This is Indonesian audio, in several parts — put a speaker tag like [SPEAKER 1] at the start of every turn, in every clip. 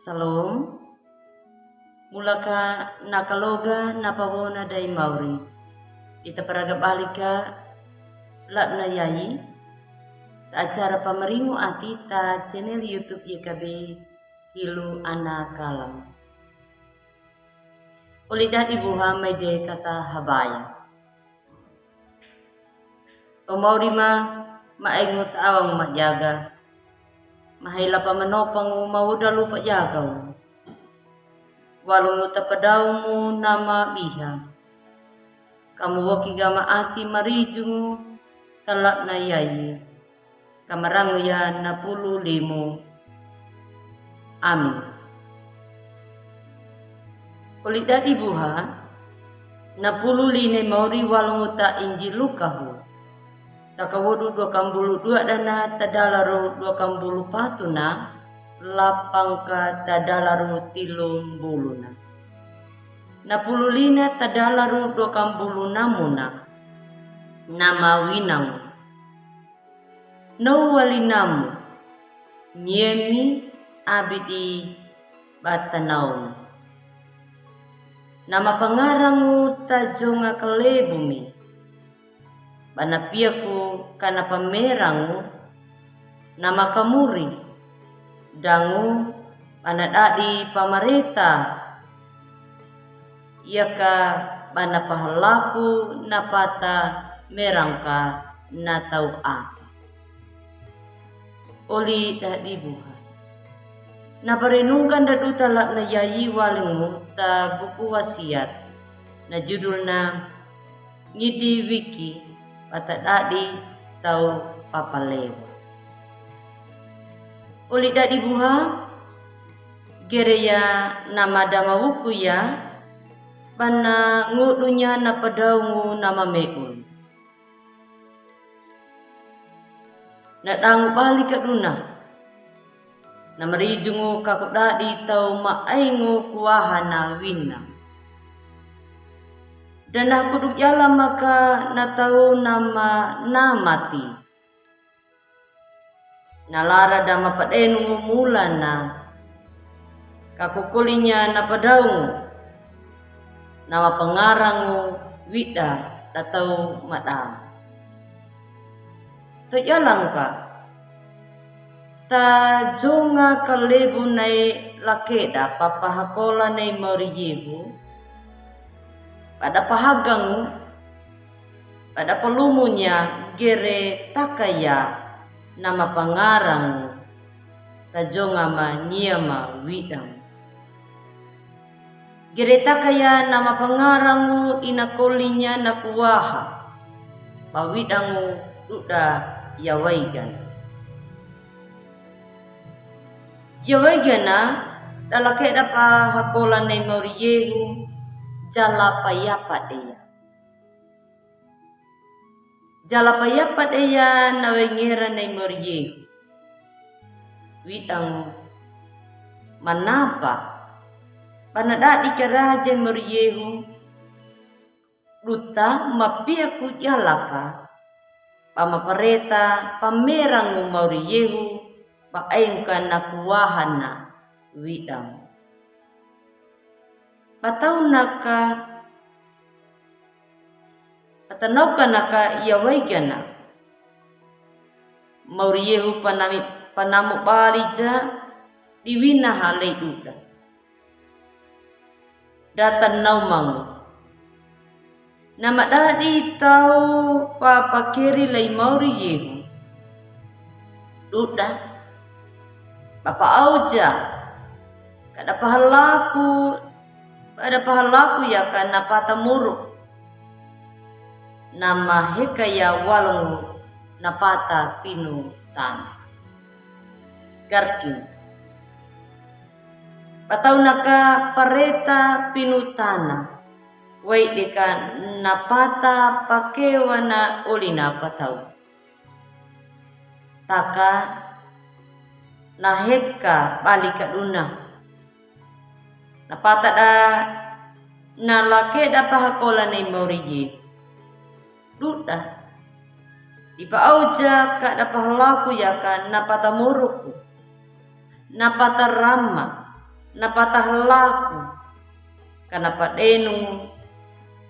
[SPEAKER 1] Salom, mulaka nakaloga napawona day Mauri. Ita paragap alika lat na yayi. Ta acara pameringo ati ta channel YouTube YKB Hilu Anak Kalam. Ulida ibuha may de kata habaya. O Mauri maingot awang majaga. Mahila pa manopang mauda lupa jagaw. Walong utapadaw mo nama biha. Kamu waki gama ati marijungu talak na yayi. Kamarango ya na 15. Amin. Kulit dati buha na 15 Mauri walong uta injilukahu. Takawodu 22 dana tadalaru 24 na lapang ka tadalaru 30 na. Na 15 tadalaru 26 na nama winang. No walinamu nyemi abidi batanaw. Nama pangarangu tajonga kalebumi. Banapiaku kana pamerangu nama kamuri dangu panadadi pamareta iaka bana pahalaku napata merangka natau apa oli dadi buha na parenungkan daduta lak na yayi walingmu ta buku wasiat na judulna ngidi wiki patadadi tau papalewa. Uli dadi buha gereya nama dama wuku ya bana ngudunya na padaungu nama meul. Na dangu balik kaduna. Na marijungu kakuk dadi tau maaingu kuahana winna. Dan aku duk jala maka natau nama namati. Nalara dama padenu mulana. Kakukulinya napadaungu. Nama pengarangu wida datau madam. Tu jalan ka. Ta jonga kalebu nai lakeda papahakola nai moriyehu. Pada pahagang, pada pelumunya gere takaya nama pangarang tajonga nyama widang. Gere takaya nama pangarangu inakolinya nakuwaha pawidangu duda yawaigan. Yawaigana dalake dapa hakola nei moriyehu jalapayapa deya. Jalapayapa deya nawengera nei moriyehu. Widang manapa panadadi keraja moriyehu duta mapiaku jalaka pamapareta pamerangu moriyehu paengkan nakuwahana widang. Patau naka patanauka naka yawaigana mauriyehu panamu balija diwina halai duda datan naumangu nama dadi tau papakeri lai mauriyehu duda bapa auja kada pahalaku pada pahalaku ya kana pata muruk nama hekaya walong napata pinu tanah garkin patau naka pareta pinu tanah wai deka napata pakewana olina patau taka naheka balika duna napata da nalake da pahakola nei moriye duda ipa auja ka da pahalaku ya kan napata muruku napata rama napatah laku kana padenu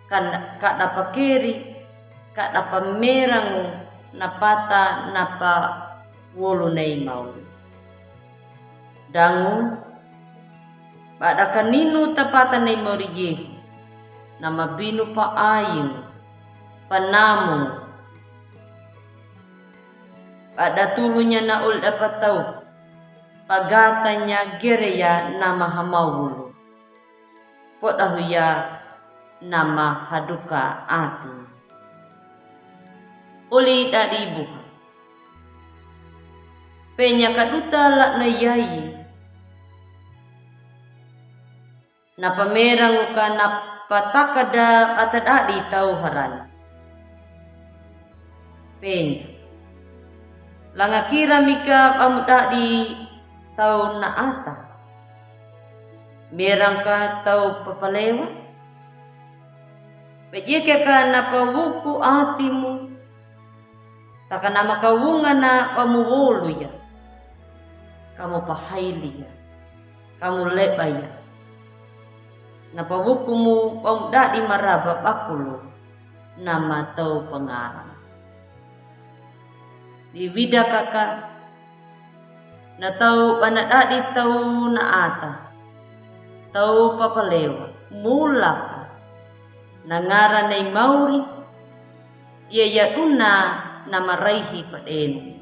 [SPEAKER 1] kana ka dapa kiri ka dapa merangu napata napa wolu nei mau dangu pada kaninu tapata nei mauriye nama binu pa aing panamu pada tulunya naul dapat tahu pagatanya gereya nama hamawulu podahuya nama haduka ati uli dari ibu penya kaduta lak na yai na pamerang ka na patakada atadadi tauharan penya langakira mika pamudadi tau na ata merang ka tau papalewa pejike ka na pawuku atimu taka nama kawunga na pamuwolo ya kamu pahaili ya kamu leba ya na pawukumu pamudadi maraba pakulo nama tau pengarang di wida kakak na tau panadadi tau na ata tau papalewa mula na ngara nay mauri iya una na maraihi paden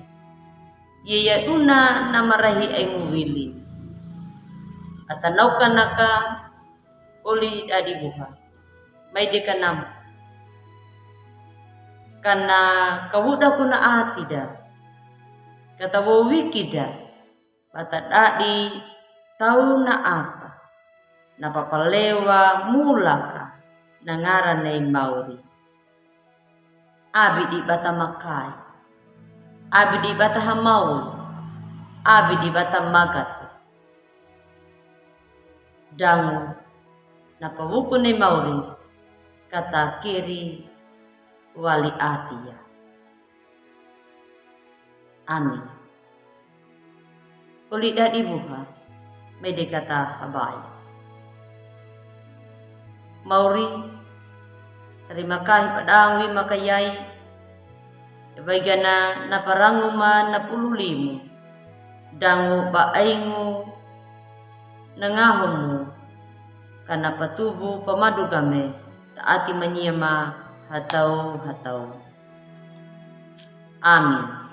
[SPEAKER 1] iya una na marahi ay nguwili atanaw ka naka uli adi buha may di ka nam kana kawuda ko na ati da katawo wikida patadadi tau na ata napapalewa mulaka nangaran na mauri abi di bata makai abi di bata hamaul abi di bata magat dangu napawuku na mauri kata kiri wali atiya amin kulit dan ibu mede kata habai mauri terima kasih padangwi makayai baigana na paranguma na pululimu dangu baaingu nangahomu kana patubu pamadugame taati manyema hatau amin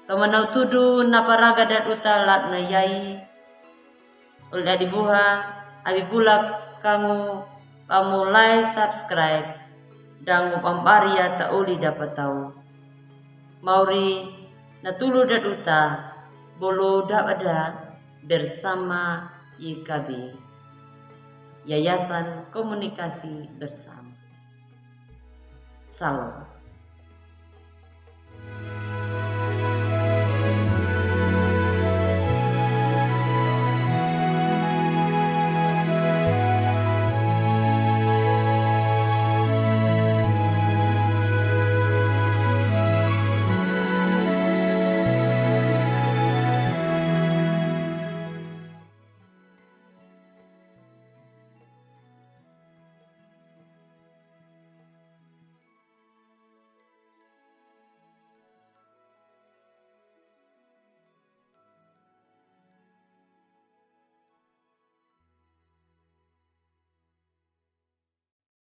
[SPEAKER 1] Kamanau tudu na paraga dan utalat na yai ulda dibuha abi bulak kamu like subscribe dan pamparia ta uli dapat tahu mauri na tulu dan uta bolo ada bersama YKB Yayasan Komunikasi Bersama. Salam.